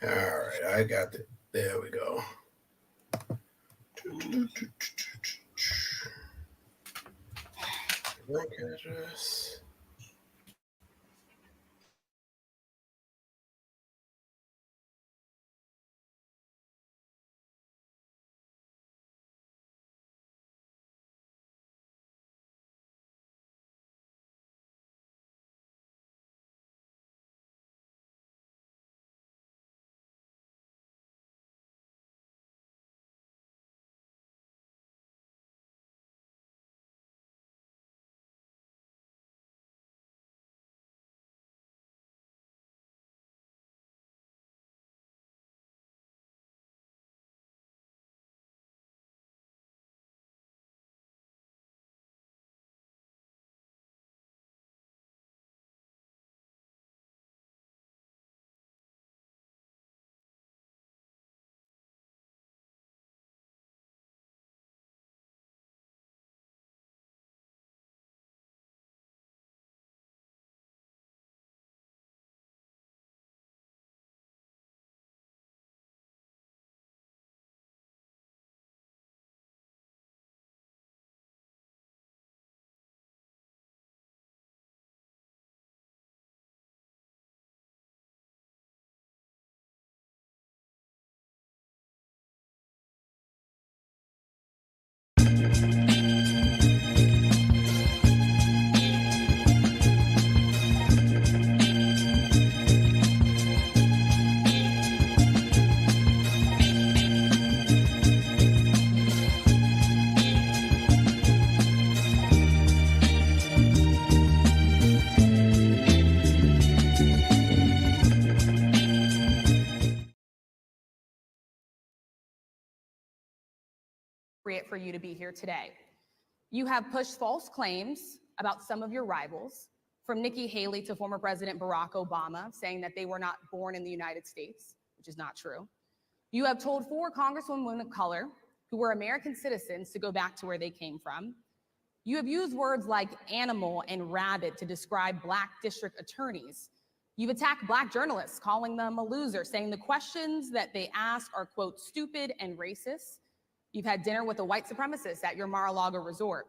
All right, I got it. There we go. Link address. For you to be here today. You have pushed false claims about some of your rivals, from Nikki Haley to former President Barack Obama, saying that they were not born in the United States, which is not true. You have told 4 congresswomen of color who were American citizens to go back to where they came from. You have used words like animal and rabid to describe Black district attorneys. You've attacked Black journalists, calling them a loser, saying the questions that they ask are, quote, stupid and racist. You've had dinner with a white supremacist at your Mar-a-Lago resort.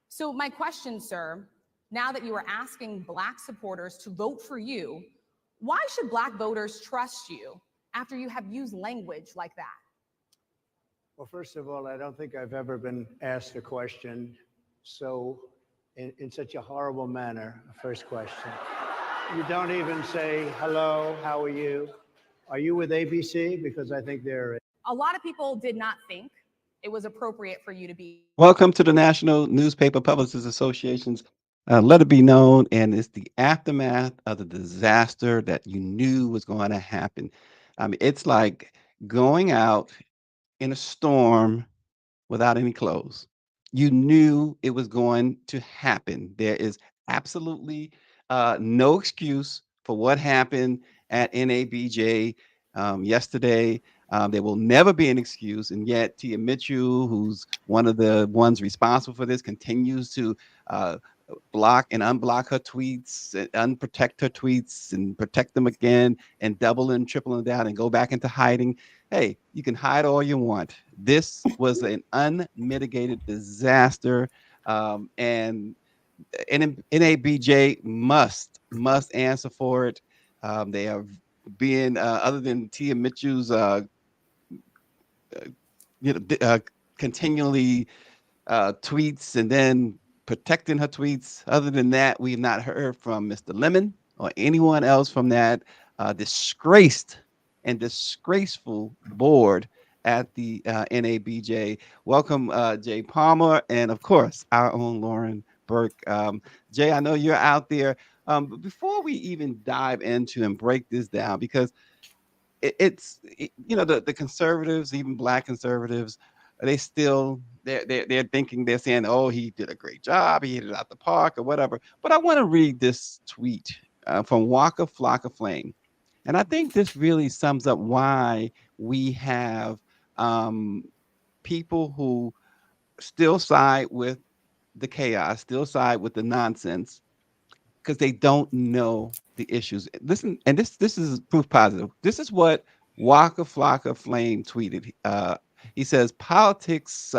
So my question, sir, now that you are asking Black supporters to vote for you, why should Black voters trust you after you have used language like that? Well, first of all, I don't think I've ever been asked a question so in such a horrible manner. First question. You don't even say, hello, how are you? Are you with ABC? Because I think they're... A lot of people did not think it was appropriate for you to be. Welcome to the National Newspaper Publicists Association's Let It Be Known, and it's the aftermath of the disaster that you knew was going to happen. I mean, it's like going out in a storm without any clothes. You knew it was going to happen. There is absolutely no excuse for what happened at NABJ yesterday. There will never be an excuse. And yet, Tia Mitchell, who's one of the ones responsible for this, continues to uh, block and unblock her tweets, and unprotect her tweets, and protect them again, and double and triple them down, and go back into hiding. Hey, you can hide all you want. This was an unmitigated disaster, and NABJ must answer for it. They are being other than Tia Mitchell's you know continually tweets and then protecting her tweets. Other than that, we've not heard from Mr. Lemon or anyone else from that disgraced and disgraceful board at the NABJ. Welcome, Jay Palmer, and of course, our own Lauren Burke. Jay, I know you're out there. But before we even dive into and break this down, because the conservatives, even Black conservatives, they still they're thinking, they're saying, oh, he did a great job, he hit it out the park or whatever. But I want to read this tweet from Waka Flocka Flame, and I think this really sums up why we have um, people who still side with the chaos, still side with the nonsense, because they don't know the issues. Listen, and this is proof positive. This is what Waka Flocka Flame tweeted. He says, politics,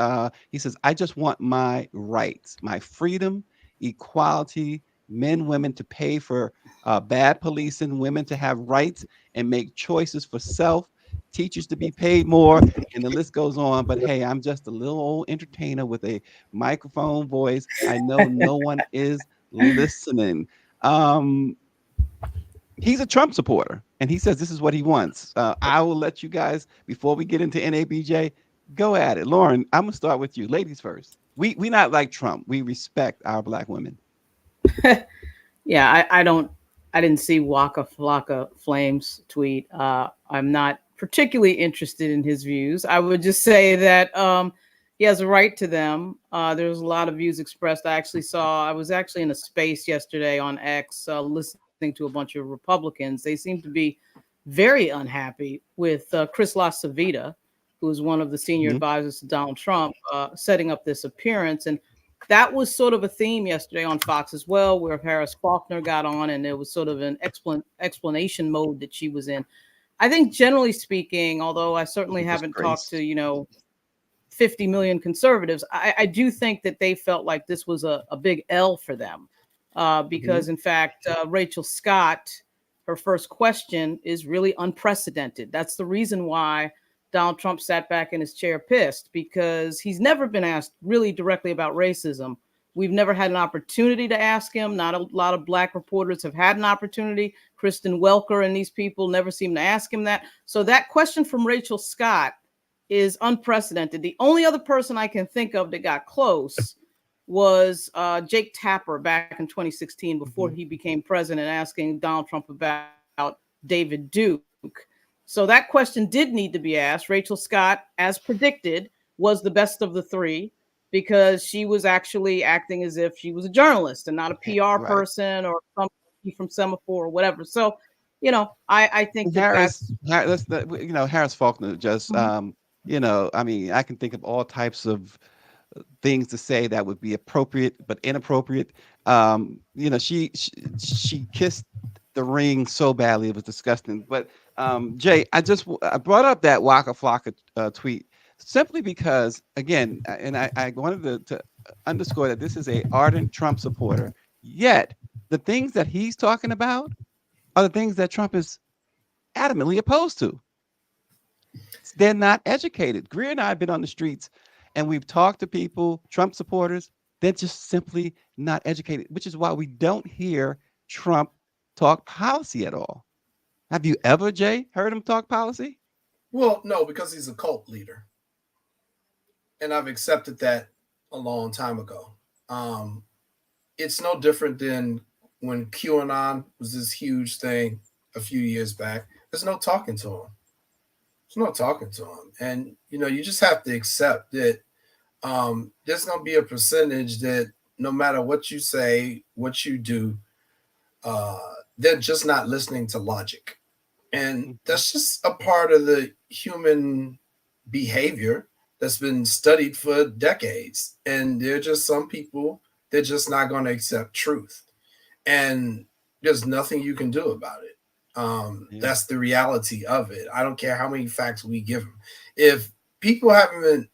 he says, I just want my rights, my freedom, equality, men, women to pay for bad policing, women to have rights and make choices for self, teachers to be paid more, and the list goes on. But hey, I'm just a little old entertainer with a microphone voice. I know no one is listening. Um, he's a Trump supporter, and he says this is what he wants. I will let you guys, before we get into NABJ, go at it. Lauren, I'm gonna start with you. Ladies first. We not like Trump. We respect our black women. Yeah, I didn't see Waka Flocka Flames tweet. I'm not particularly interested in his views. I would just say that he has a right to them. There's a lot of views expressed. I was actually in a space yesterday on X listening to a bunch of Republicans. They seem to be very unhappy with Chris LaCivita, who is one of the senior Mhm. advisors to Donald Trump, setting up this appearance. And that was sort of a theme yesterday on Fox as well, where Harris Faulkner got on, and there was sort of an explanation mode that she was in. I think, generally speaking, although I certainly haven't talked to, Disgrace. 50 million conservatives, I do think that they felt like this was a big L for them. Mhm. Because, in fact, Rachel Scott, her first question is really unprecedented. That's the reason why Donald Trump sat back in his chair pissed, because he's never been asked really directly about racism. We've never had an opportunity to ask him. Not a lot of black reporters have had an opportunity. Kristen Welker and these people never seem to ask him that. So that question from Rachel Scott is unprecedented. The only other person I can think of that got close was Jake Tapper back in 2016 before he Mhm. became president, asking Donald Trump about David Duke. So that question did need to be asked. Rachel Scott, as predicted, was the best of the three, because she was actually acting as if she was a journalist and not a PR Right. person or somebody from Semaphore or whatever. So, I think that Harris, that's. Harris Faulkner just, Mhm. I mean, I can think of all types of things to say that would be appropriate but inappropriate. She kissed the ring so badly it was disgusting. But Jay, I brought up that Waka Flocka tweet simply because, again, and I wanted to underscore that this is a ardent Trump supporter. Yet the things that he's talking about are the things that Trump is adamantly opposed to. They're not educated. Greer and I have been on the streets and we've talked to people, Trump supporters. They're just simply not educated, which is why we don't hear Trump talk policy at all. Have you ever, Jay, heard him talk policy? Well, no, because he's a cult leader, and I've accepted that a long time ago. Um, it's no different than when QAnon was this huge thing a few years back. There's no talking to him. There's no talking to him, and you just have to accept that there's going to be a percentage that no matter what you say, what you do, uh, they're just not listening to logic, and Mhm. that's just a part of the human behavior that's been studied for decades. And there are just some people they're just not going to accept truth, and there's nothing you can do about it. Yeah. That's the reality of it. I don't care how many facts we give them. If people haven't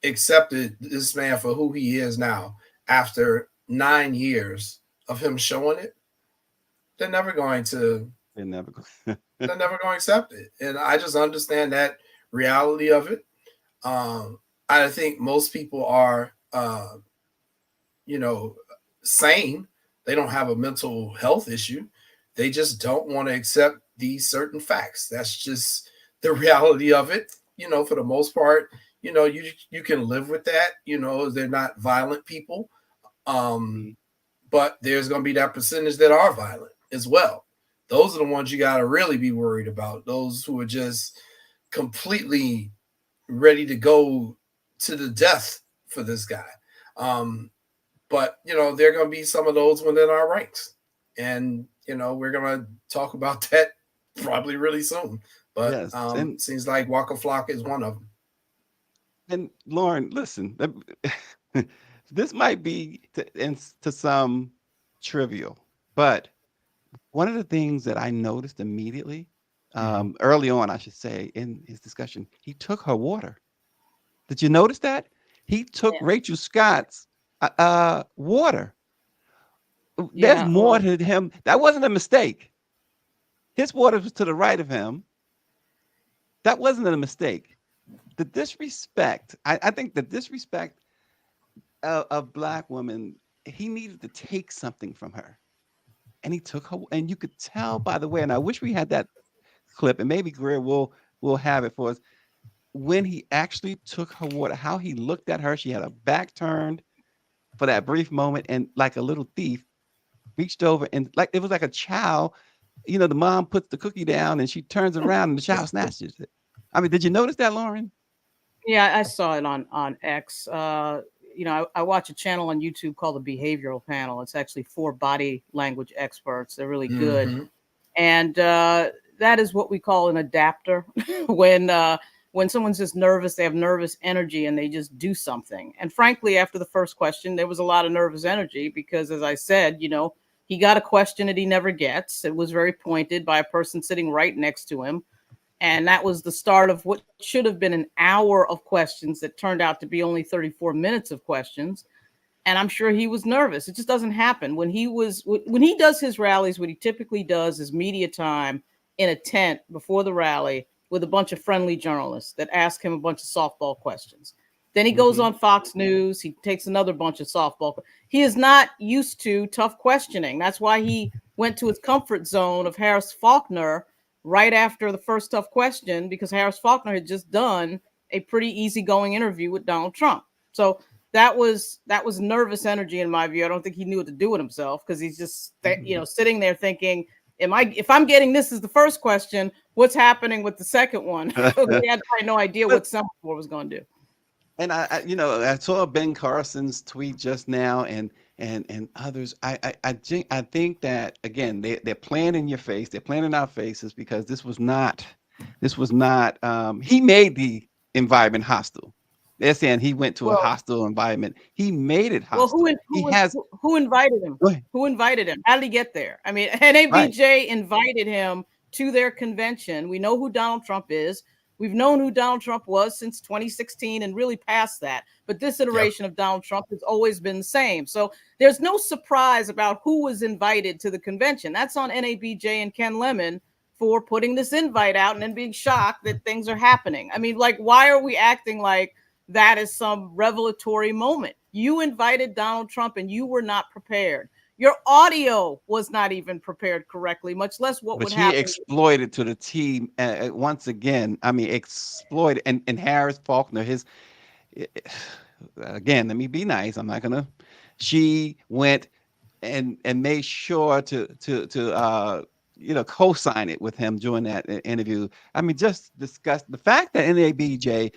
accepted this man for who he is now after 9 years of him showing it, they're never going to They're never they're never going to accept it. And I just understand that reality of it. Um, I think most people are, you know, sane. They don't have a mental health issue. They just don't want to accept these certain facts. That's just the reality of it. For the most part, you can live with that. They're not violent people. Um, Mhm. but there's going to be that percentage that are violent as well. Those are the ones you got to really be worried about. Those who are just completely ready to go to the death for this guy. Um, but there are going to be some of those within our ranks, and we're going to talk about that probably really soon. But Yes. And seems like Waka Flocka is one of them. Lauren, listen, this might be to some trivial. But one of the things that I noticed immediately, early on, I should say, in his discussion, he took her water. Did you notice that? He took Yeah. Rachel Scott's water. There's Yeah. more Well, to him. That wasn't a mistake. His water was to the right of him. That wasn't a mistake. The disrespect, I think the disrespect of Black women, he needed to take something from her. And he took her, and you could tell by the way, and I wish we had that clip, and maybe Greer will have it for us. When he actually took her water, how he looked at her, she had her back turned for that brief moment, and like a little thief, reached over and like it was like a child. You know, the mom puts the cookie down and she turns around and the child snatches it. I mean, did you notice that, Lauren? yeah, I saw it on X. I watch a channel on YouTube called the Behavioral Panel. It's actually 4 body language experts. They're really good, Mm-hmm. and that is what we call an adapter. When someone's just nervous, they have nervous energy and they just do something. And frankly, after the first question, there was a lot of nervous energy because, as I said, he got a question that he never gets. It was very pointed by a person sitting right next to him. And that was the start of what should have been an hour of questions that turned out to be only 34 minutes of questions. And I'm sure he was nervous. It just doesn't happen. When he does his rallies, what he typically does is media time in a tent before the rally with a bunch of friendly journalists that ask him a bunch of softball questions. Then he goes Mhm. on Fox News. He takes another bunch of softball. He is not used to tough questioning. That's why he went to his comfort zone of Harris Faulkner right after the first tough question, because Harris Faulkner had just done a pretty easygoing interview with Donald Trump. So that was nervous energy in my view. I don't think he knew what to do with himself because he's just sitting there thinking, if I'm getting this as the first question, what's happening with the second one? He had probably no idea But what Semaphore was going to do. and I saw Ben Carson's tweet just now, and others. I think that again they're playing in your face. They're playing in our faces because this was not. He made the environment hostile. They're saying he went to a Well, hostile environment. He made it well, hostile. He has. who invited him? Go ahead. Who invited him? How did he get there? I mean, Right. NABJ invited him to their convention. We know who Donald Trump is. We've known who Donald Trump was since 2016 and really past that. But this Yep. iteration of Donald Trump has always been the same. So there's no surprise about who was invited to the convention. That's on NABJ and Ken Lemon for putting this invite out and then being shocked that things are happening. I mean, like, why are we acting like that is some revelatory moment? You invited Donald Trump and you were not prepared. Your audio was not even prepared correctly, much less what But would she happen. exploited to the team once again. I mean, exploited. And Harris Faulkner, his again, let me be nice. I'm not gonna. She went and made sure to co-sign it with him during that interview. I mean, just discuss the fact that NABJ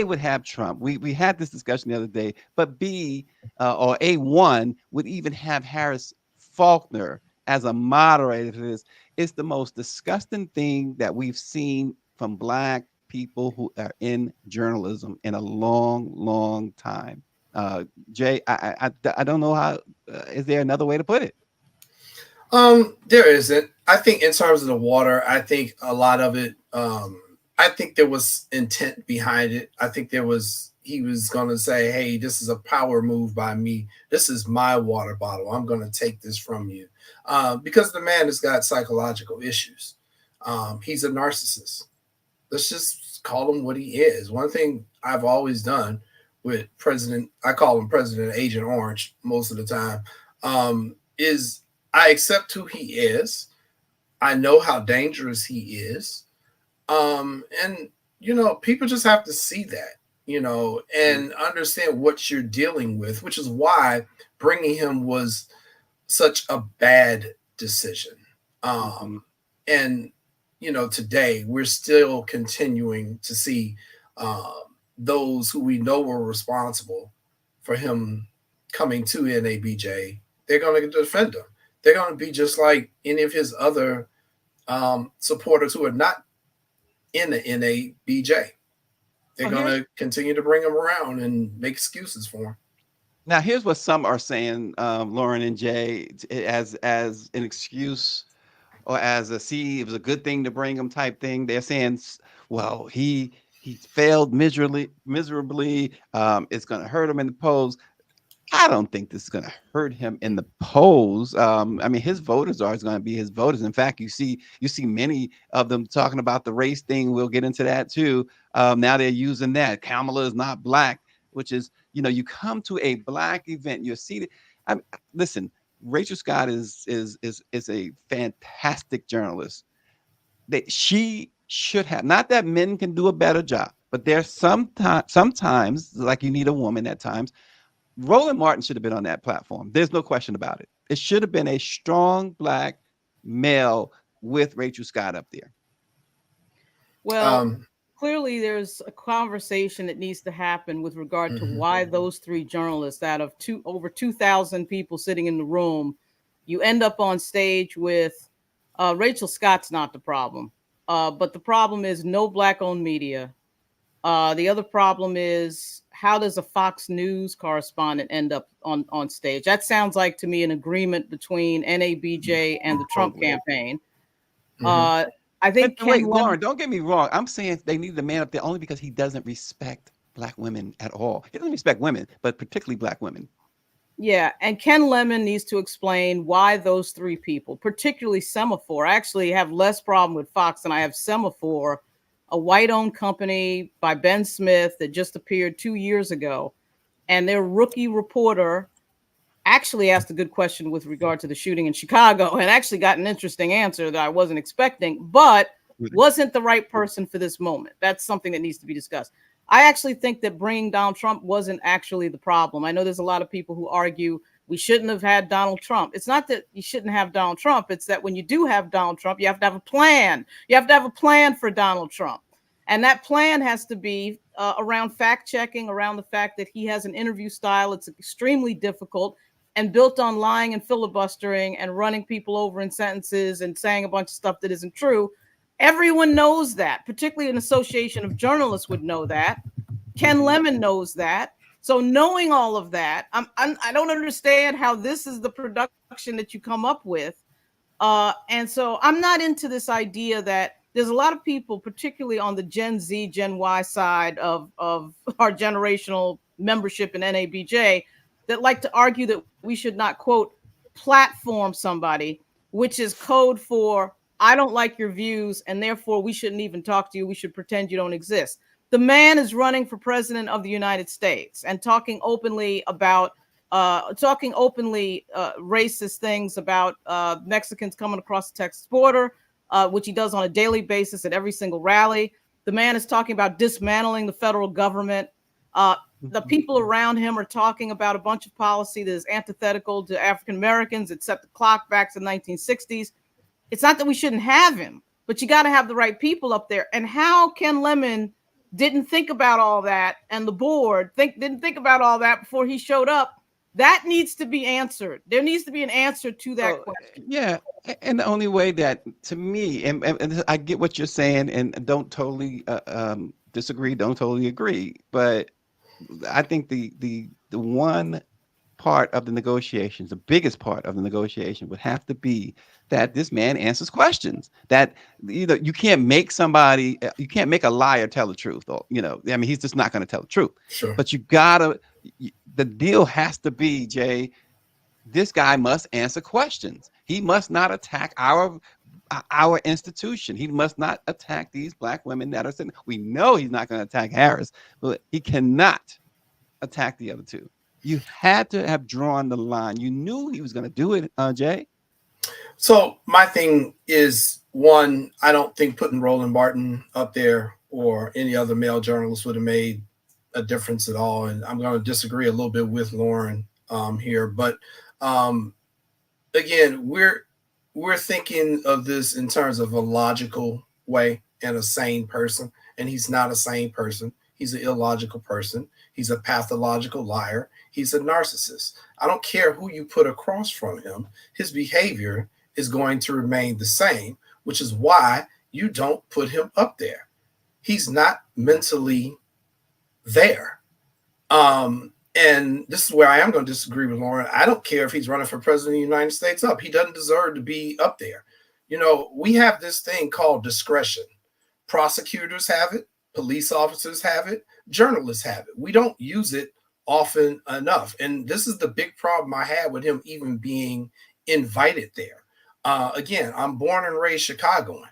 would have Trump. We had this discussion the other day, but B or A1 would even have Harris Faulkner as a moderator to this. It's the most disgusting thing that we've seen from Black people who are in journalism in a long, long time. Jay, I don't know how. Is there another way to put it? There isn't. I think in terms of the water, I think a lot of it. I think there was intent behind it. I think he was going to say, "Hey, this is a power move by me. This is my water bottle. I'm going to take this from you," because the man has got psychological issues. He's a narcissist. Let's just call him what he is. One thing I've always done with President, I call him President Agent Orange most of the time, is I accept who he is. I know how dangerous he is. And, people just have to see that, and understand what you're dealing with, which is why bringing him was such a bad decision. Mm-hmm. And today we're still continuing to see those who we know were responsible for him coming to NABJ. They're going to defend him. They're going to be just like any of his other supporters who are not in the NABJ. They're Oh, going to continue to bring him around and make excuses for him. Now, here's what some are saying, Lauren and Jay, as an excuse or as a see, it was a good thing to bring him type thing. They're saying, well, he failed miserably. It's going to hurt him in the polls. I don't think this is going to hurt him in the polls. I mean, his voters are going to be his voters. In fact, you see many of them talking about the race thing. We'll get into that too. Now they're using that. Kamala is not black, which is, you come to a black event, you're seated. Listen, Rachel Scott is a fantastic journalist. She should have, not that men can do a better job, but there's sometimes like you need a woman at times. Roland Martin should have been on that platform. There's no question about it. It should have been a strong black male with Rachel Scott up there. Well, clearly there's a conversation that needs to happen with regard to why those three journalists, out of over 2,000 people sitting in the room, you end up on stage with Rachel Scott's not the problem. But the problem is no black-owned media. The other problem is, how does a Fox News correspondent end up on stage? That sounds like to me an agreement between NABJ and the Trump campaign. I think Wait, Lauren, don't get me wrong. I'm saying they need the man up there only because he doesn't respect black women at all. He doesn't respect women, but particularly black women. Yeah, and Ken Lemon needs to explain why those three people, particularly Semaphore. I actually have less problem with Fox than I have Semaphore, a white-owned company by Ben Smith that just appeared 2 years ago. And their rookie reporter actually asked a good question with regard to the shooting in Chicago and actually got an interesting answer that I wasn't expecting, but wasn't the right person for this moment. That's something that needs to be discussed. I actually think that bringing Donald Trump wasn't actually the problem. I know there's a lot of people who argue we shouldn't have had Donald Trump. It's not that you shouldn't have Donald Trump. It's that when you do have Donald Trump, you have to have a plan. You have to have a plan for Donald Trump. And that plan has to be around fact checking, around the fact that he has an interview style. It's extremely difficult and built on lying and filibustering and running people over in sentences and saying a bunch of stuff that isn't true. Everyone knows that, particularly an association of journalists would know that. Ken Lemon knows that. So knowing all of that, I don't understand how this is the production that you come up with. And so I'm not into this idea that there's a lot of people, particularly on the Gen Z, Gen Y side of our generational membership in NABJ, that like to argue that we should not, quote, platform somebody, which is code for I don't like your views, and therefore we shouldn't even talk to you. We should pretend you don't exist. The man is running for president of the United States and talking openly racist things about Mexicans coming across the Texas border, which he does on a daily basis at every single rally. The man is talking about dismantling the federal government. The people around him are talking about a bunch of policy that is antithetical to African Americans. It set the clock back to the 1960s. It's not that we shouldn't have him, but you got to have the right people up there. And how Ken Lemon didn't think about all that, and the board didn't think about all that before he showed up, that needs to be answered. There needs to be an answer to that question. Yeah, and the only way that, to me, and I get what you're saying, and don't totally disagree, don't totally agree, but I think the one part of the negotiations, the biggest part of the negotiation, would have to be that this man answers questions. That you can't make you can't make a liar tell the truth. Or I mean, he's just not going to tell the truth. Sure. But the deal has to be, Jay, this guy must answer questions. He must not attack our institution. He must not attack these black women that are sitting. We know he's not going to attack Harris, but he cannot attack the other two. You had to have drawn the line. You knew he was going to do it, Jay. So my thing is, one, I don't think putting Roland Martin up there or any other male journalist would have made a difference at all. And I'm going to disagree a little bit with Lauren here. But again, we're thinking of this in terms of a logical way and a sane person. And he's not a sane person. He's an illogical person. He's a pathological liar. He's a narcissist. I don't care who you put across from him. His behavior is going to remain the same, which is why you don't put him up there. He's not mentally there. And this is where I am going to disagree with Lauren. I don't care if he's running for president of the United States up. He doesn't deserve to be up there. We have this thing called discretion. Prosecutors have it, police officers have it, journalists have it. We don't use it often enough. And this is the big problem I had with him even being invited there. Again, I'm born and raised Chicagoan.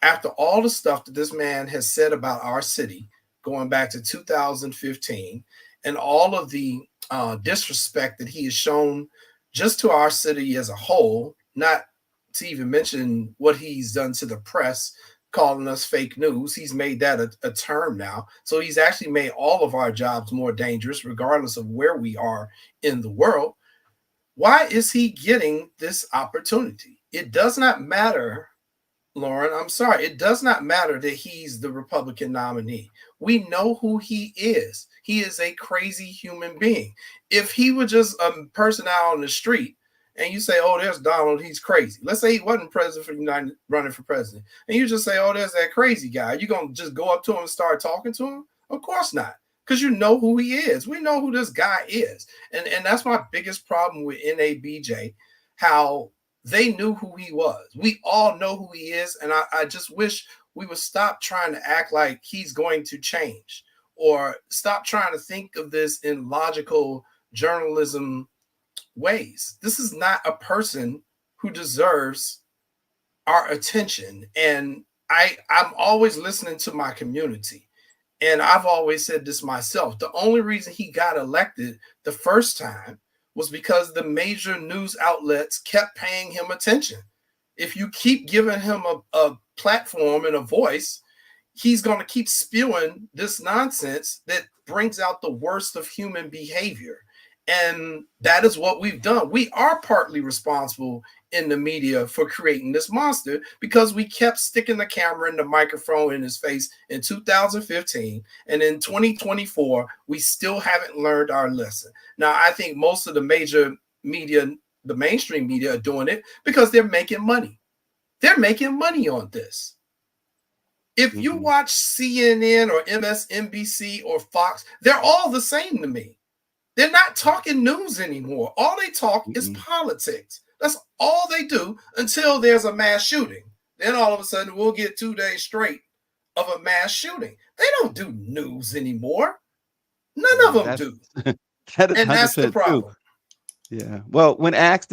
After all the stuff that this man has said about our city going back to 2015, and all of the disrespect that he has shown just to our city as a whole, not to even mention what he's done to the press, calling us fake news. He's made that a term now. So he's actually made all of our jobs more dangerous, regardless of where we are in the world. Why is he getting this opportunity? It does not matter, Lauren. I'm sorry. It does not matter that he's the Republican nominee. We know who he is. He is a crazy human being. If he were just a person out on the street and you say, oh, there's Donald, he's crazy. Let's say he wasn't president for the United, running for president. And you just say, oh, there's that crazy guy. You're going to just go up to him and start talking to him? Of course not. Because you know who he is. We know who this guy is. And that's my biggest problem with NABJ, how they knew who he was. We all know who he is. And I just wish we would stop trying to act like he's going to change, or stop trying to think of this in logical journalism ways. This is not a person who deserves our attention. And I'm always listening to my community. And I've always said this myself. The only reason he got elected the first time was because the major news outlets kept paying him attention. If you keep giving him a platform and a voice, he's going to keep spewing this nonsense that brings out the worst of human behavior. And that is what we've done. We are partly responsible in the media for creating this monster, because we kept sticking the camera and the microphone in his face in 2015. And in 2024, we still haven't learned our lesson. Now, I think most of the major media, the mainstream media, are doing it because they're making money. They're making money on this. If you watch CNN or MSNBC or Fox, they're all the same to me. They're not talking news anymore. All they talk is politics. That's all they do until there's a mass shooting. Then all of a sudden we'll get 2 days straight of a mass shooting. They don't do news anymore. None of them do. That is and that's the 100% problem. true. Yeah. Well, when asked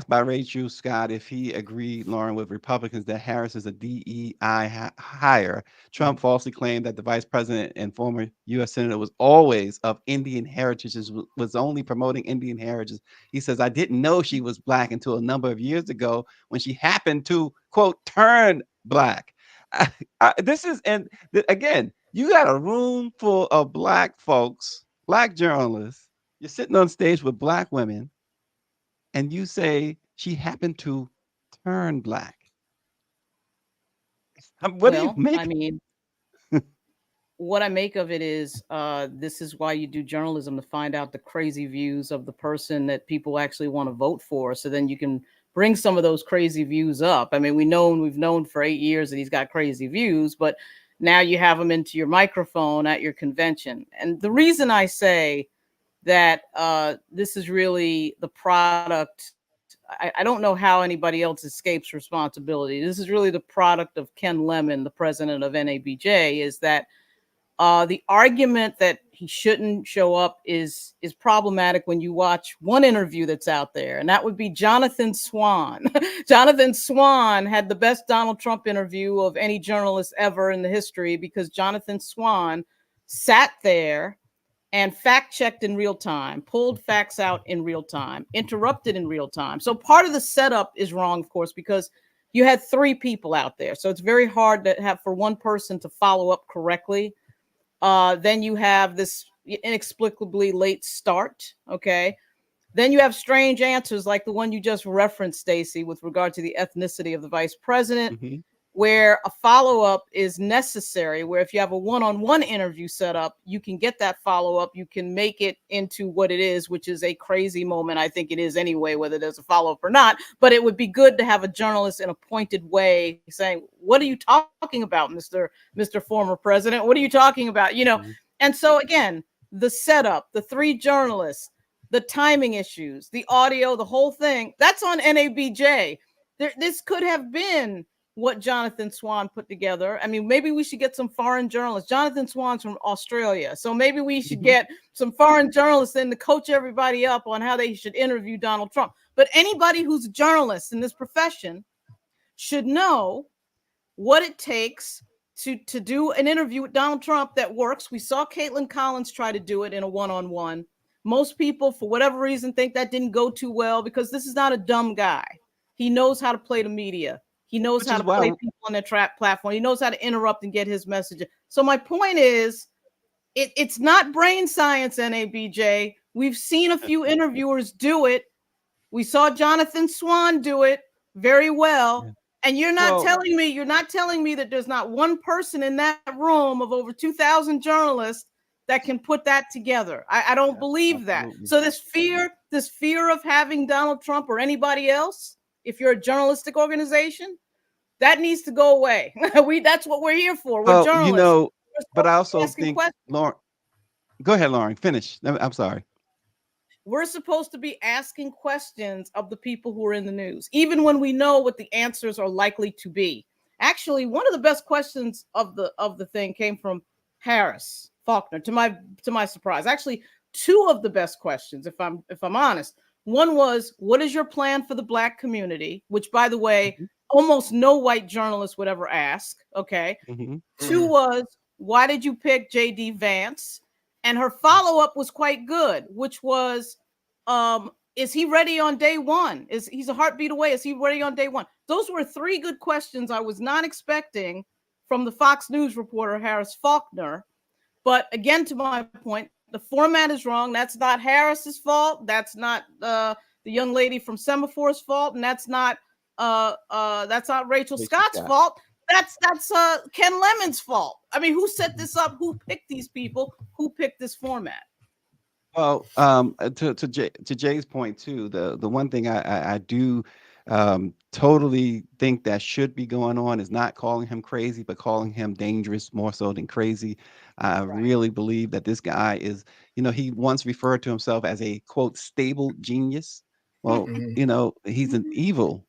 by Rachel Scott if he agreed, Lauren, with Republicans that Harris is a DEI hire, Trump falsely claimed that the vice president and former U.S. senator was always of Indian heritage, was only promoting Indian heritage. He says, I didn't know she was black until a number of years ago when she happened to, quote, turn black. Again, you got a room full of black folks, black journalists. You're sitting on stage with black women, and you say she happened to turn black. What do you make? I mean, what I make of it is this is why you do journalism, to find out the crazy views of the person that people actually want to vote for. So then you can bring some of those crazy views up. I mean, we've known for 8 years that he's got crazy views, but now you have him into your microphone at your convention. And the reason I say that this is really the product, I don't know how anybody else escapes responsibility. This is really the product of Ken Lemon, the president of NABJ, is that the argument that he shouldn't show up is problematic when you watch one interview that's out there, and that would be Jonathan Swan. Jonathan Swan had the best Donald Trump interview of any journalist ever in the history, because Jonathan Swan sat there and fact-checked in real time, pulled facts out in real time, interrupted in real time. So part of the setup is wrong, of course, because you had 3 people out there. So it's very hard to have for one person to follow up correctly. Then you have this inexplicably late start, okay? Then you have strange answers like the one you just referenced, Stacey, with regard to the ethnicity of the vice president, where a follow-up is necessary, where if you have a one-on-one interview set up, you can get that follow-up, you can make it into what it is, which is a crazy moment. I think it is anyway, whether there's a follow-up or not, but it would be good to have a journalist in a pointed way saying, what are you talking about, Mr. Former President? What are you talking about? And so again, the setup, the 3 journalists, the timing issues, the audio, the whole thing, that's on NABJ. This could have been what Jonathan Swan put together. I mean, maybe we should get some foreign journalists. Jonathan Swan's from Australia. So maybe we should get some foreign journalists in to coach everybody up on how they should interview Donald Trump. But anybody who's a journalist in this profession should know what it takes to do an interview with Donald Trump that works. We saw Caitlin Collins try to do it in a one-on-one. Most people, for whatever reason, think that didn't go too well because this is not a dumb guy. He knows how to play the media. He knows how to play people on their trap platform. He knows how to interrupt and get his message. So my point is, it's not brain science, NABJ. We've seen a few interviewers do it. We saw Jonathan Swan do it very well. And you're not telling me that there's not one person in that room of over 2,000 journalists that can put that together. I don't believe that. So this fear of having Donald Trump or anybody else, if you're a journalistic organization, that needs to go away. That's what we're here for. We're journalists. But I also think, Lauren, go ahead, Lauren, finish. I'm sorry. We're supposed to be asking questions of the people who are in the news, even when we know what the answers are likely to be. Actually, one of the best questions of the thing came from Harris Faulkner, to my surprise. Actually, 2 of the best questions, if I'm honest. One was, what is your plan for the Black community? Which, by the way, almost no white journalist would ever ask. Okay. 2 was, why did you pick J.D. Vance? And her follow-up was quite good, which was, is he ready on day one? He's a heartbeat away? Is he ready on day one? Those were 3 good questions I was not expecting from the Fox News reporter, Harris Faulkner. But again, to my point, the format is wrong. That's not Harris's fault. That's not the young lady from Semaphore's fault. And that's not Rachel Scott's fault. That's Ken Lemon's fault. I mean, who set this up? Who picked these people? Who picked this format? Well, to Jay's point too, the one thing I do totally think that should be going on is not calling him crazy, but calling him dangerous more so than crazy. I really believe that this guy is, he once referred to himself as a quote stable genius. Well, he's an evil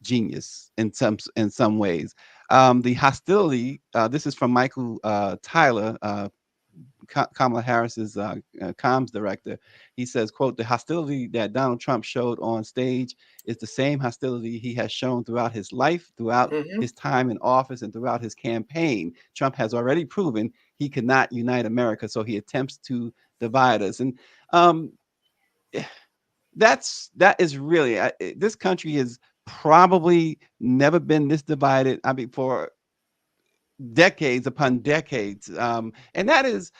genius in some ways. The hostility. This is from Michael Tyler, Kamala Harris's comms director. He says, quote, the hostility that Donald Trump showed on stage is the same hostility he has shown throughout his life, throughout his time in office, and throughout his campaign. Trump has already proven he cannot unite America, so he attempts to divide us. And that is really, this country has probably never been this divided. I mean, for decades upon decades. And that is,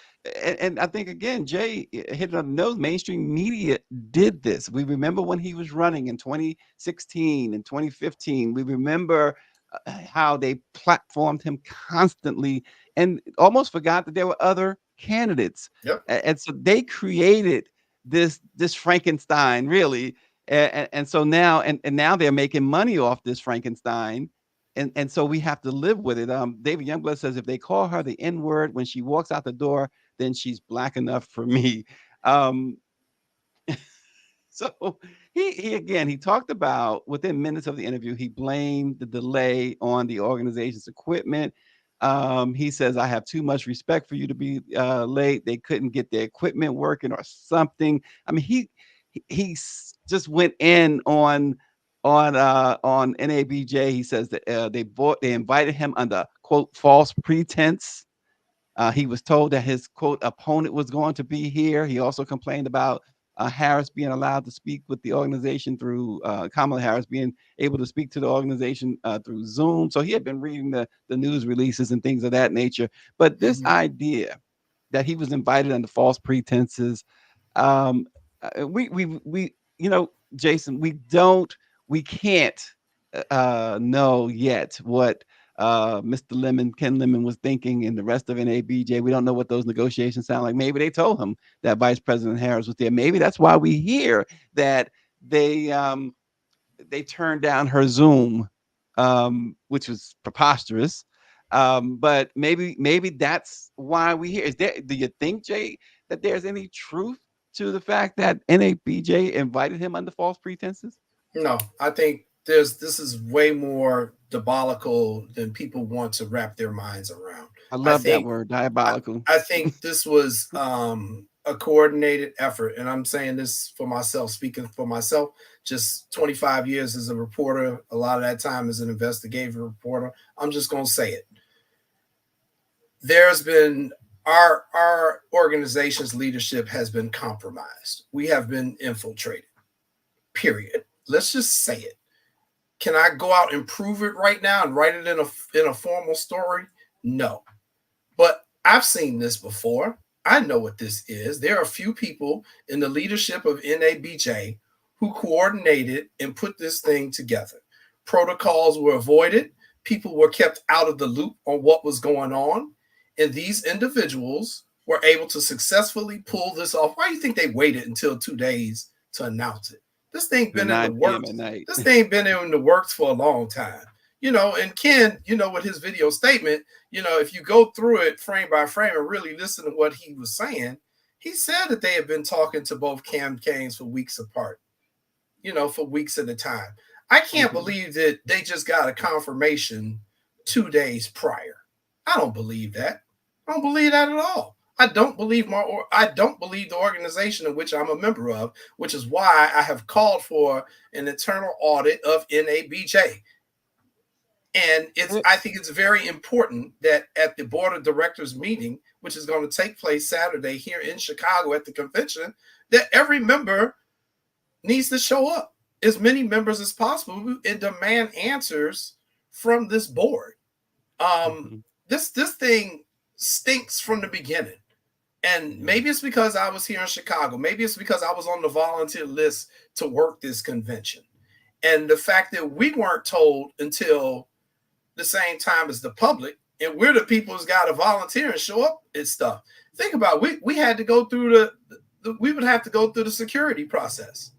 and I think, again, Jay hit it on the nose. Mainstream media did this. We remember when he was running in 2016 and 2015. We remember how they platformed him constantly and almost forgot that there were other candidates. And so they created this Frankenstein, really. And so now, and now they're making money off this Frankenstein. And so we have to live with it. David Youngblood says, if they call her the N-word when she walks out the door, then she's Black enough for me. So he talked about, within minutes of the interview, he blamed the delay on the organization's equipment. He says, I have too much respect for you to be late. They couldn't get their equipment working or something. I mean, he just went in on NABJ. He says that they invited him under quote false pretense. He was told that his quote opponent was going to be here. He also complained about Harris being allowed to speak with the organization through Kamala Harris being able to speak to the organization through Zoom. So he had been reading the news releases and things of that nature. But this idea that he was invited under false pretenses, we Jason, we can't know yet what Ken Lemon was thinking, and the rest of NABJ. We don't know what those negotiations sound like. Maybe they told him that Vice President Harris was there. Maybe that's why we hear that they turned down her Zoom, which was preposterous. But maybe that's why we hear. Do you think, Jay, that there's any truth to the fact that NABJ invited him under false pretenses? No, I think this is way more diabolical than people want to wrap their minds around. I I love that think word, I, diabolical. I think this was a coordinated effort, and I'm saying this for myself, speaking for myself. Just 25 years as a reporter, a lot of that time as an investigative reporter. I'm just gonna say it. There's been our organization's leadership has been compromised. We have been infiltrated. Period. Let's just say it. Can I go out and prove it right now and write it in a formal story? No. But I've seen this before. I know what this is. There are a few people in the leadership of NABJ who coordinated and put this thing together. Protocols were avoided. People were kept out of the loop on what was going on. And these individuals were able to successfully pull this off. Why do you think they waited until 2 days to announce it? This thing been in the 9 p.m. works. at night. This thing been in the works for a long time. And Ken, with his video statement, if you go through it frame by frame and really listen to what he was saying, he said that they had been talking to both campaigns for weeks apart, for weeks at a time. I can't believe that they just got a confirmation 2 days prior. I don't believe that. I don't believe that at all. I don't believe the organization in which I'm a member of, which is why I have called for an internal audit of NABJ. And I think it's very important that at the board of directors meeting, which is going to take place Saturday here in Chicago at the convention, that every member needs to show up, as many members as possible, and demand answers from this board. This thing stinks from the beginning. And maybe it's because I was here in Chicago. Maybe it's because I was on the volunteer list to work this convention. And the fact that we weren't told until the same time as the public, and we're the people who's got to volunteer and show up and stuff. Think about it. We had to go through we would have to go through the security process.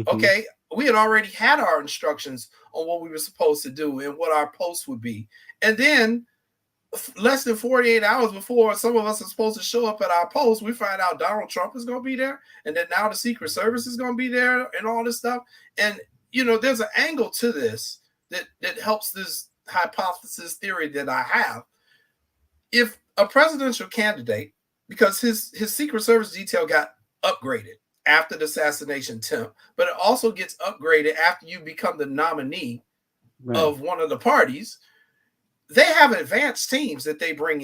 Okay. We had already had our instructions on what we were supposed to do and what our posts would be. And then less than 48 hours before some of us are supposed to show up at our post, we find out Donald Trump is going to be there. And then now the Secret Service is going to be there and all this stuff. And, there's an angle to this that helps this hypothesis theory that I have. If a presidential candidate, because his Secret Service detail got upgraded after the assassination attempt, but it also gets upgraded after you become the nominee of one of the parties, they have advanced teams that they bring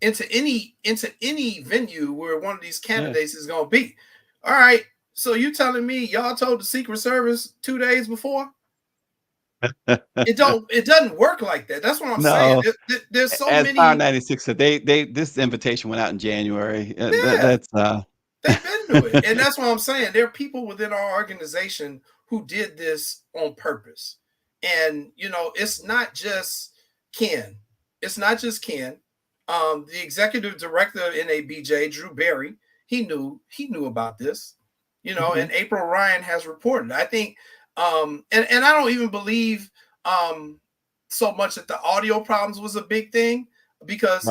into any venue where one of these candidates is going to be. All right, so you telling me y'all told the Secret Service 2 days before? It doesn't work like that. That's what I'm saying. There's so As many. Power 96 said, this invitation went out in January. They've been to it, and that's what I'm saying. There are people within our organization who did this on purpose, and it's not just Ken. It's not just Ken. The executive director of NABJ, Drew Berry, he knew about this. And April Ryan has reported. I think. And I don't even believe so much that the audio problems was a big thing, because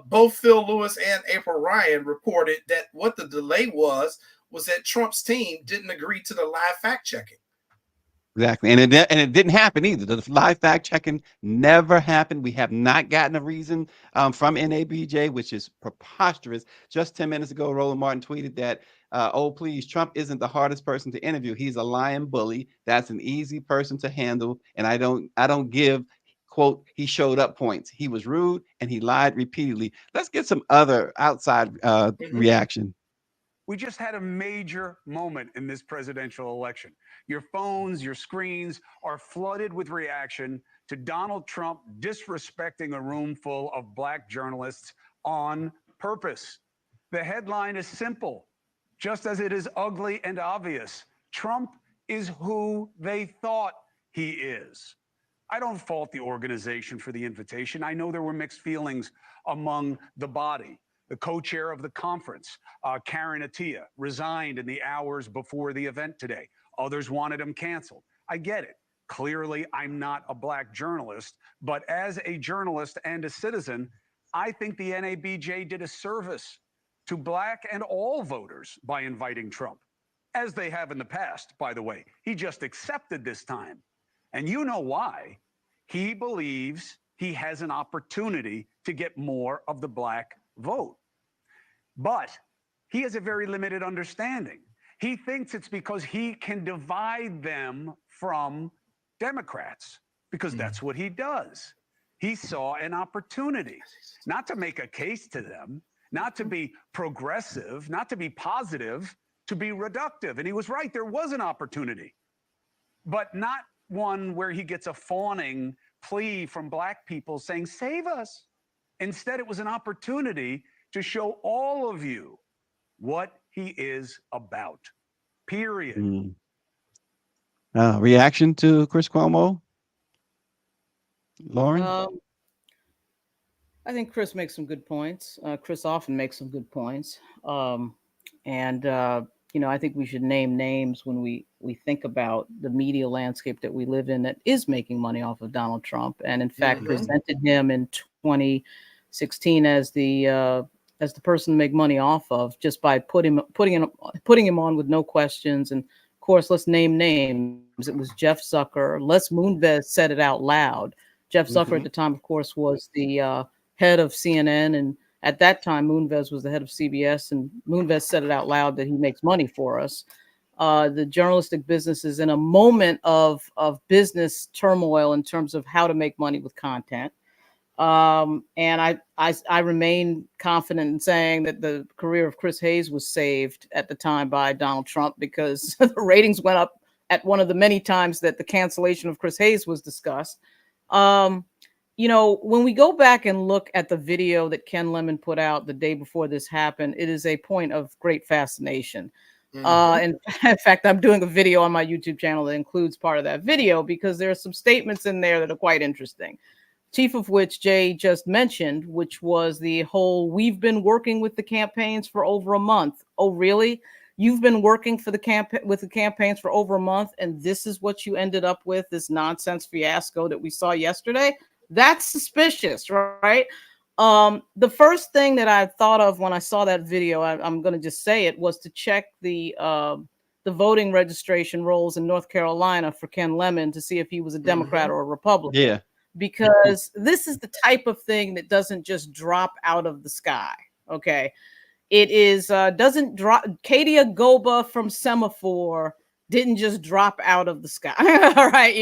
both Phil Lewis and April Ryan reported that what the delay was that Trump's team didn't agree to the live fact checking. Exactly. And it didn't happen either. The live fact checking never happened. We have not gotten a reason from NABJ, which is preposterous. Just 10 minutes ago, Roland Martin tweeted that, oh, please, Trump isn't the hardest person to interview. He's a lying bully. That's an easy person to handle. And I don't give, quote, he showed up points. He was rude and he lied repeatedly. Let's get some other outside reaction. We just had a major moment in this presidential election. Your phones, your screens are flooded with reaction to Donald Trump disrespecting a room full of Black journalists on purpose. The headline is simple, just as it is ugly and obvious. Trump is who they thought he is. I don't fault the organization for the invitation. I know there were mixed feelings among the body. The co-chair of the conference, Karen Attiah, resigned in the hours before the event today. Others wanted him canceled. I get it. Clearly, I'm not a Black journalist, but as a journalist and a citizen, I think the NABJ did a service to black and all voters by inviting Trump, as they have in the past, by the way. He just accepted this time. And you know why. He believes he has an opportunity to get more of the black vote. But he has a very limited understanding. He thinks it's because he can divide them from Democrats, because that's what he does. He saw an opportunity, not to make a case to them, not to be progressive, not to be positive, to be reductive. And he was right, there was an opportunity, but not one where he gets a fawning plea from black people saying, save us. Instead, it was an opportunity to show all of you what he is about, period. Reaction to Chris Cuomo? Lauren? I think Chris makes some good points. Chris often makes some good points. I think we should name names when we think about the media landscape that we live in that is making money off of Donald Trump, and in fact presented him in 2016 as the person to make money off of, just by putting him on with no questions. And of course, let's name names. It was Jeff Zucker. Les Moonves said it out loud. Jeff Zucker at the time, of course, was the head of CNN, and at that time, Moonves was the head of CBS, and Moonves said it out loud that he makes money for us. The journalistic business is in a moment of business turmoil in terms of how to make money with content. And I remain confident in saying that the career of Chris Hayes was saved at the time by Donald Trump, because the ratings went up at one of the many times that the cancellation of Chris Hayes was discussed. When we go back and look at the video that Ken Lemon put out the day before this happened, it is a point of great fascination. In fact, I'm doing a video on my YouTube channel that includes part of that video, because there are some statements in there that are quite interesting. Chief of which Jay just mentioned, which was the whole, we've been working with the campaigns for over a month. Oh, really? You've been working for with the campaigns for over a month, and this is what you ended up with, this nonsense fiasco that we saw yesterday? That's suspicious, right? The first thing that I thought of when I saw that video, I'm going to just say it, was to check the voting registration rolls in North Carolina for Ken Lemon to see if he was a Democrat or a Republican. Yeah. Because this is the type of thing that doesn't just drop out of the sky. Okay. It is, doesn't drop. Katia Goba from Semaphore didn't just drop out of the sky. All right.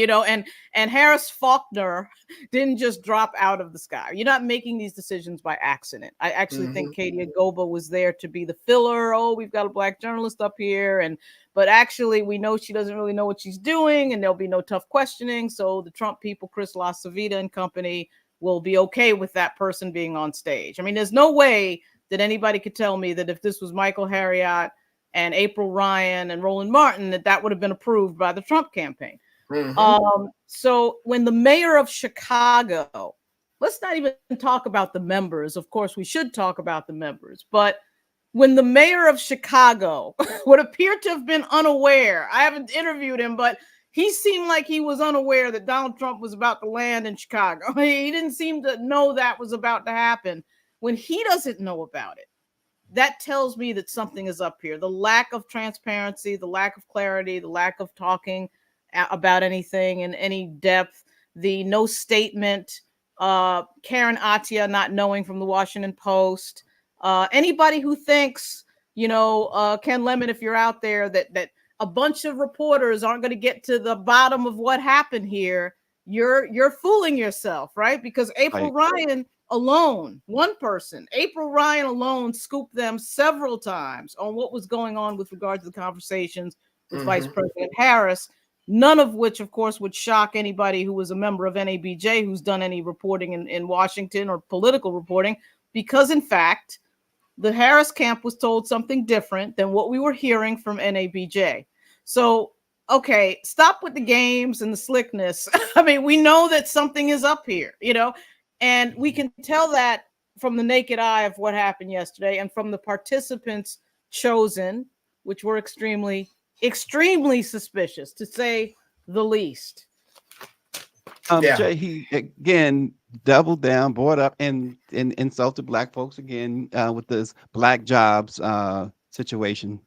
And Harris Faulkner didn't just drop out of the sky. You're not making these decisions by accident. I actually think Katia Goba was there to be the filler. Oh, we've got a black journalist up here. But actually, we know she doesn't really know what she's doing, and there'll be no tough questioning. So the Trump people, Chris LaCivita and company, will be okay with that person being on stage. I mean, there's no way that anybody could tell me that if this was Michael Harriot and April Ryan and Roland Martin, that would have been approved by the Trump campaign. So when the mayor of Chicago, let's not even talk about the members. Of course, we should talk about the members, but when the mayor of Chicago would appear to have been unaware, I haven't interviewed him, but he seemed like he was unaware that Donald Trump was about to land in Chicago. He didn't seem to know that was about to happen. When he doesn't know about it, that tells me that something is up here. The lack of transparency, the lack of clarity, the lack of talking about anything in any depth, the no statement, Karen Attia not knowing from the Washington Post. Anybody who thinks, Ken Lemon, if you're out there, that a bunch of reporters aren't going to get to the bottom of what happened here, you're fooling yourself, right? Because April Ryan alone, one person, April Ryan alone, scooped them several times on what was going on with regard to the conversations with Vice President Harris, none of which, of course, would shock anybody who was a member of NABJ who's done any reporting in Washington or political reporting, because, in fact, the Harris camp was told something different than what we were hearing from NABJ. So, okay, stop with the games and the slickness. I mean, we know that something is up here, and we can tell that from the naked eye of what happened yesterday and from the participants chosen, which were extremely, extremely suspicious, to say the least. Yeah. Jay, he again doubled down, brought up and insulted black folks again with this black jobs situation.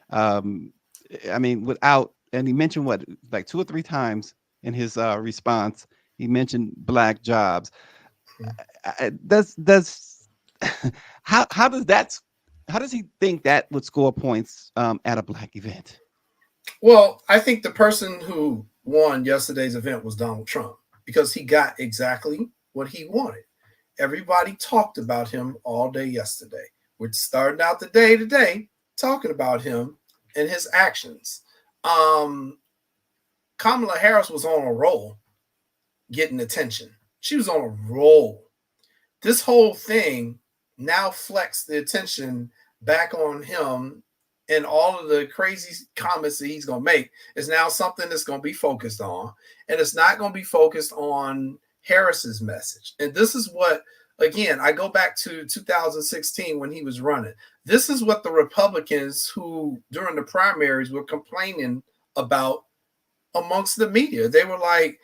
Um, I mean, and he mentioned what, like 2 or 3 times in his response, he mentioned black jobs. Does how does that how does he think that would score points at a black event? Well, I think the person who won yesterday's event was Donald Trump because he got exactly what he wanted. Everybody talked about him all day yesterday. We're starting out the day today talking about him and his actions. Um, Kamala Harris was on a roll getting attention. She was on a roll. This whole thing now flexed the attention back on him, and all of the crazy comments that he's going to make is now something that's going to be focused on, and it's not going to be focused on Harris's message. And this is what, again, I go back to 2016 when he was running. This is what the Republicans who during the primaries were complaining about amongst the media. They were like,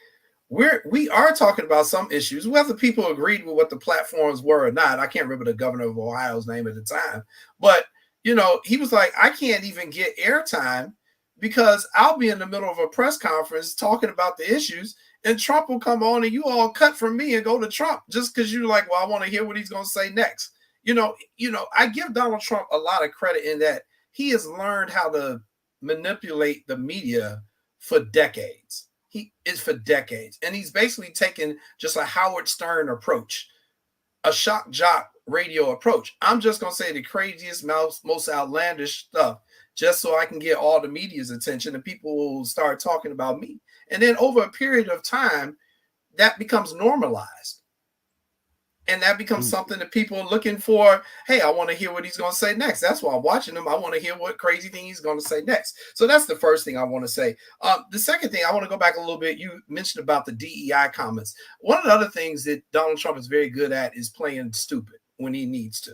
we are talking about some issues, whether people agreed with what the platforms were or not. I can't remember the governor of Ohio's name at the time, but he was like, I can't even get airtime because I'll be in the middle of a press conference talking about the issues, and Trump will come on, and you all cut from me and go to Trump just because you're like, well, I want to hear what he's going to say next. I give Donald Trump a lot of credit in that he has learned how to manipulate the media for decades. He is for decades. And he's basically taken just a Howard Stern approach, a shock jock radio approach. I'm just going to say the craziest, most outlandish stuff just so I can get all the media's attention and people will start talking about me. And then over a period of time, that becomes normalized. And that becomes something that people are looking for. Hey, I want to hear what he's going to say next. That's why I'm watching him. I want to hear what crazy thing he's going to say next. So that's the first thing I want to say. The second thing, I want to go back a little bit. You mentioned about the DEI comments. One of the other things that Donald Trump is very good at is playing stupid when he needs to.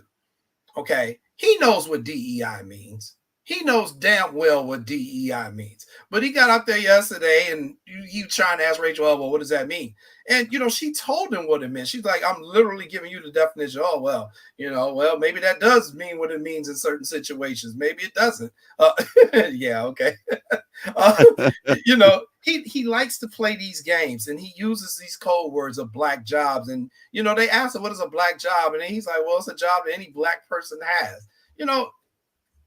Okay. He knows what DEI means. He knows damn well what DEI means. But he got up there yesterday and you trying to ask Rachel, oh, well, what does that mean? And, she told him what it meant. She's like, I'm literally giving you the definition. Oh, well, maybe that does mean what it means in certain situations. Maybe it doesn't. Yeah, okay. He likes to play these games, and he uses these code words of black jobs. And, they asked him, what is a black job? And then he's like, well, it's a job that any black person has.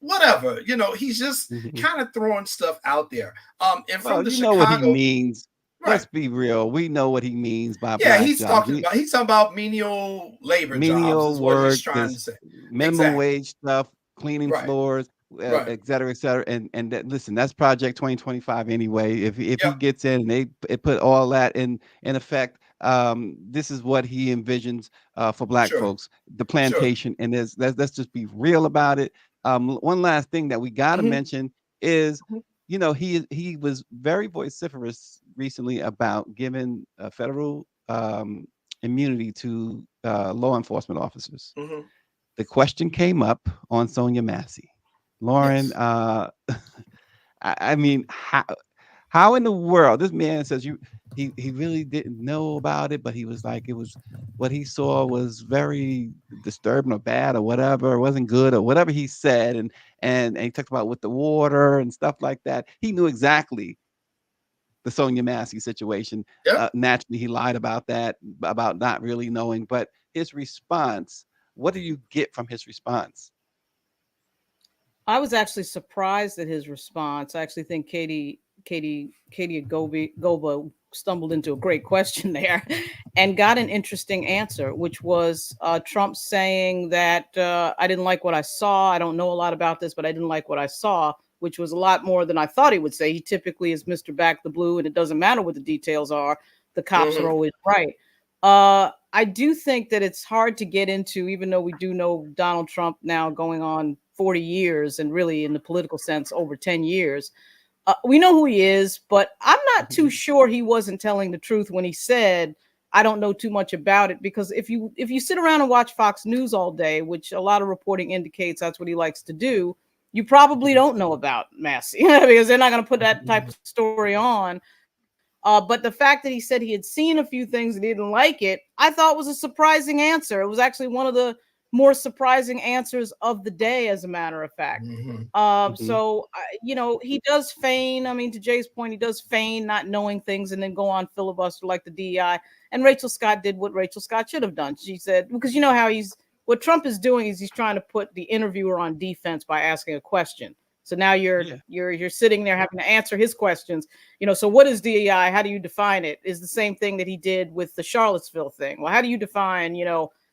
Whatever, he's just kind of throwing stuff out there. And from the Chicago, what he means. Right. Let's be real. We know what he means by yeah, black he's jobs. talking about menial labor Menial jobs is work, what he's trying to say. minimum wage stuff, cleaning Right. floors, Right. et cetera, et cetera. And listen, that's Project 2025 anyway. If he gets in and they put all that in effect, this is what he envisions for black folks, the plantation. And let's just be real about it. One last thing that we got to mention is, he was very vociferous recently about giving federal immunity to law enforcement officers. The question came up on Sonia Massey. Lauren, yes. I mean, how in the world? This man says he really didn't know about it, but he was like, it was what he saw was very disturbing or bad or whatever, it wasn't good or whatever he said, and he talked about with the water and stuff like that. He knew exactly the Sonia Massey situation. Naturally, he lied about that, about not really knowing. But his response, what do you get from his response? I was actually surprised at his response. I actually think Katie Goba stumbled into a great question there and got an interesting answer, which was Trump saying that I didn't like what I saw. I don't know a lot about this, but I didn't like what I saw, which was a lot more than I thought he would say. He typically is Mr. Back the Blue, and it doesn't matter what the details are. The cops are always right. I do think that it's hard to get into, even though we do know Donald Trump now going on 40 years and really in the political sense over 10 years. We know who he is, but I'm not too sure he wasn't telling the truth when he said, I don't know too much about it, because if you sit around and watch Fox News all day, which a lot of reporting indicates that's what he likes to do, you probably don't know about Massey because they're not going to put that type of story on But the fact that he said he had seen a few things and he didn't like it, I thought was a surprising answer. It was actually one of the more surprising answers of the day, as a matter of fact. Mm-hmm. So, he does feign. I mean, to Jay's point, he does feign not knowing things and then go on filibuster like the DEI. And Rachel Scott did what Rachel Scott should have done. She said, because you know how what Trump is doing is he's trying to put the interviewer on defense by asking a question. So now you're sitting there having to answer his questions. So what is DEI? How do you define it? Is the same thing that he did with the Charlottesville thing. Well, how do you define,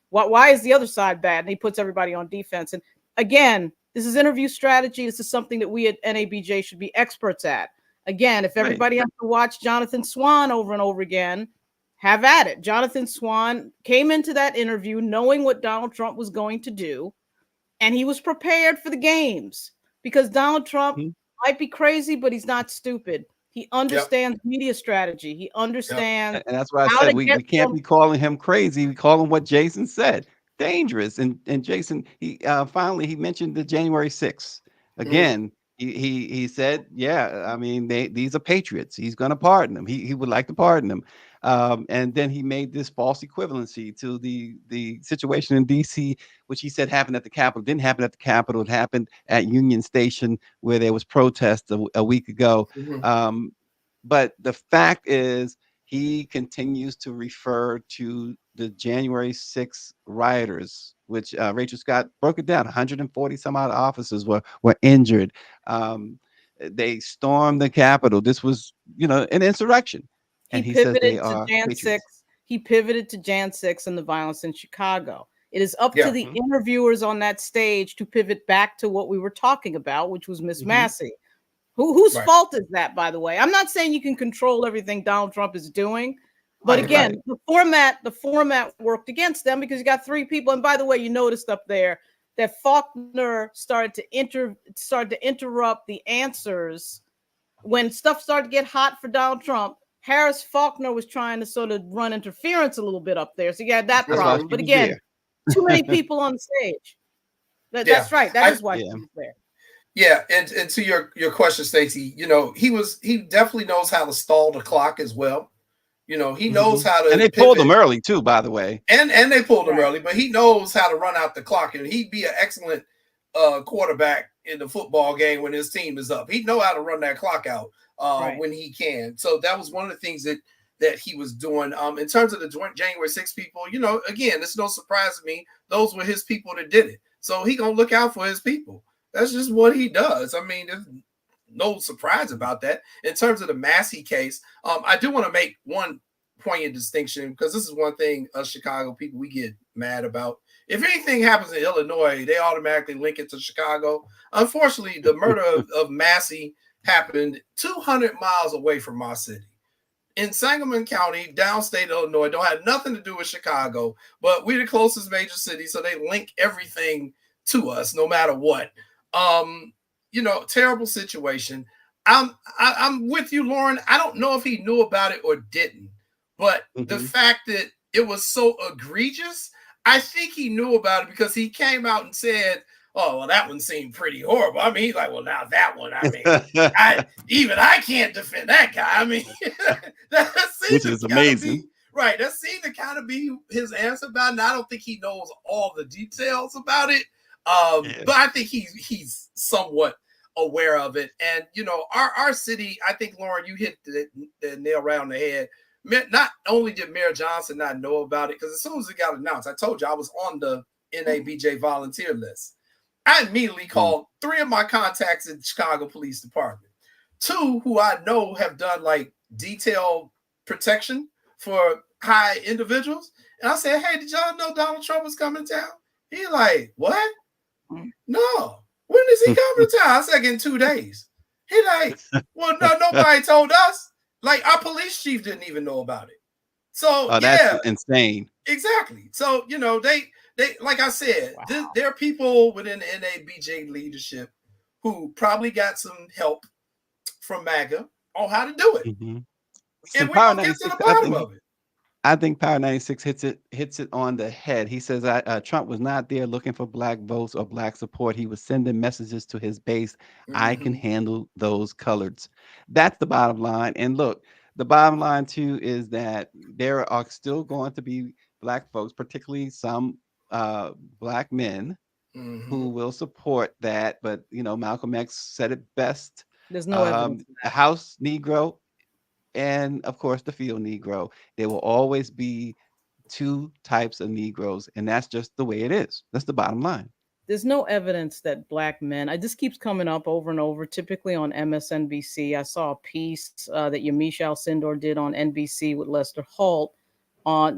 why is the other side bad? And he puts everybody on defense. And again, this is interview strategy. This is something that we at NABJ should be experts at. Again, if everybody has to watch Jonathan Swan over and over again, have at it. Jonathan Swan came into that interview knowing what Donald Trump was going to do, and he was prepared for the games. Because Donald Trump might be crazy, but he's not stupid. He understands media strategy. He understands. And that's why I said we can't be calling him crazy. We call him what Jason said, dangerous. And Jason, he finally he mentioned the January 6th. Again, he said, I mean, these are patriots. He's going to pardon them. He would like to pardon them. And then he made this false equivalency to the situation in D.C., which he said happened at the Capitol. Didn't happen at the Capitol. It happened at Union Station, where there was protest a week ago. But the fact is, he continues to refer to the January 6th rioters, which Rachel Scott broke it down. 140 some odd officers were injured. They stormed the Capitol. This was, an insurrection. And he says they are Jan 6. He pivoted to Jan 6 and the violence in Chicago. It is up to the interviewers on that stage to pivot back to what we were talking about, which was Miss Massey. Whose fault is that, by the way? I'm not saying you can control everything Donald Trump is doing, but again, the format worked against them because you got three people. And by the way, you noticed up there that Faulkner started to interrupt the answers when stuff started to get hot for Donald Trump. Harris Faulkner was trying to sort of run interference a little bit up there. So you had that problem. But again, too many people on the stage. That's right. That is why he was there. Yeah, and to your question, Stacey, he definitely knows how to stall the clock as well. He knows how to. And they pulled him early too, by the way. And they pulled him early, but he knows how to run out the clock, and he'd be an excellent quarterback in the football game when his team is up. He'd know how to run that clock out when he can. So that was one of the things that he was doing. In terms of the January 6 people, again, it's no surprise to me. Those were his people that did it. So he gonna look out for his people. That's just what he does. I mean, there's no surprise about that. In terms of the Massey case, I do want to make one poignant distinction, because this is one thing us Chicago people, we get mad about. If anything happens in Illinois, they automatically link it to Chicago. Unfortunately, the murder of Massey happened 200 miles away from my city. In Sangamon County, downstate Illinois, don't have nothing to do with Chicago, but we're the closest major city, so they link everything to us no matter what. Terrible situation. I'm with you, Lauren. I don't know if he knew about it or didn't, but the fact that it was so egregious, I think he knew about it because he came out and said, "Oh, well, that one seemed pretty horrible." I mean, he's like, "Well, now that one, I mean, I can't defend that guy." I mean, which is amazing. Right. That seemed to kind of be his answer about it. And I don't think he knows all the details about it. But I think he's somewhat aware of it. And, our city, I think, Lauren, you hit the nail right on the head. Not only did Mayor Johnson not know about it, because as soon as it got announced, I told you I was on the NABJ volunteer list. I immediately called 3 of my contacts in the Chicago Police Department. 2 who I know have done like detailed protection for high individuals. And I said, "Hey, did y'all know Donald Trump was coming to town?" He like, "What? No. When is he coming to town?" I said, "In 2 days." He like, "Well, no, nobody told us." Like, our police chief didn't even know about it. So that's insane. Exactly. So, they like I said, there are people within the NABJ leadership who probably got some help from MAGA on how to do it. And we're gonna get to the bottom of it. I think Power 96 hits it on the head. He says Trump was not there looking for black votes or black support. He was sending messages to his base. I can handle those coloreds. That's the bottom line. And look, the bottom line too is that there are still going to be Black folks, particularly some Black men, Mm-hmm. who will support that. But Malcolm X said it best: There's no evidence of a that. house Negro and, of course, the field Negro. There will always be two types of Negroes, and that's just the way it is. That's the bottom line. There's no evidence that Black men, this keeps coming up over and over, typically on MSNBC. I saw a piece that Yamiche Alcindor did on NBC with Lester Holt.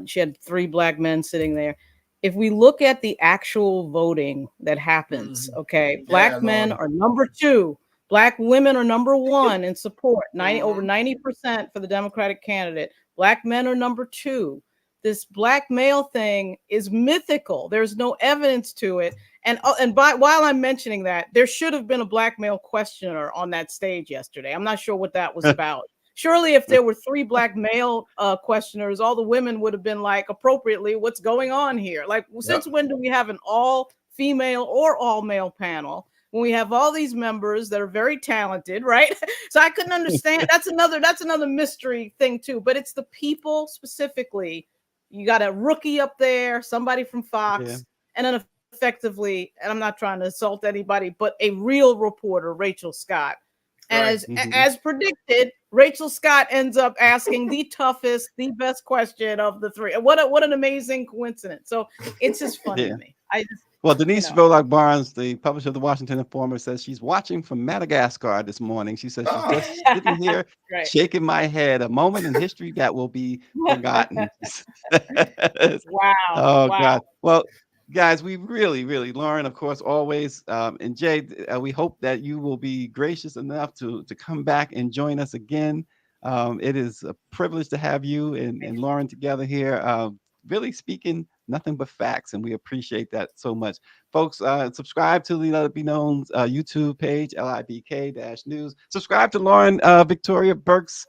She had 3 Black men sitting there. If we look at the actual voting that happens, Mhm. okay, Yeah, Black men Lord. are number 2. Black women are number 1 in support, over Mhm. 90% for the Democratic candidate. Black men are number 2. This black male thing is mythical. There's no evidence to it. And while I'm mentioning that, there should have been a black male questioner on that stage yesterday. I'm not sure what that was about. Surely, if there were 3 black male questioners, all the women would have been like, appropriately, what's going on here? Like, since when do we have an all female or all male panel when we have all these members that are very talented, right? So I couldn't understand. That's another mystery thing too. But it's the people specifically. You got a rookie up there, somebody from Fox, Yeah. and then effectively, and I'm not trying to insult anybody, but a real reporter, Rachel Scott. And Right. as predicted, Rachel Scott ends up asking the toughest, the best question of the 3. What an amazing coincidence. So it's just funny Yeah. to me. I just, Well, Denise Volock Barnes, the publisher of the Washington Informer, says she's watching from Madagascar this morning. She says she's Oh. just sitting here Right. shaking my head, a moment in history that will be forgotten. Wow. Oh, Wow. God. Well, guys, we really, really, Lauren, of course, always, and Jay, we hope that you will be gracious enough to come back and join us again. It is a privilege to have you and Lauren together here, really speaking nothing but facts, and we appreciate that so much. Folks, subscribe to the Let It Be Known's YouTube page, LIBK-News. Subscribe to Lauren Victoria Burke's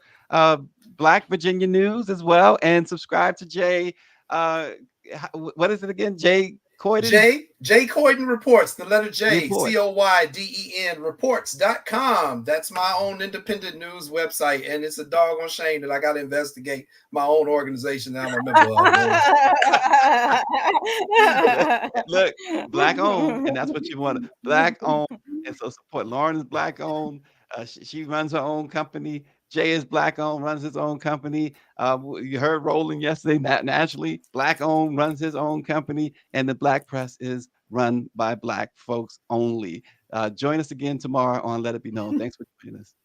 Black Virginia News as well, and subscribe to Jay. What is it again? Jay Coyden? J Coyden Reports, the letter J, Report. COYDEN reports.com. That's my own independent news website. And it's a doggone shame that I got to investigate my own organization that I'm a member of. Look, Black owned, and that's what you want. Black owned. And so support. Lauren is Black owned. She runs her own company. Jay is Black owned, runs his own company. You heard Roland yesterday, naturally, Black owned, runs his own company. And the Black press is run by Black folks only. Join us again tomorrow on Let It Be Known. Thanks for joining us.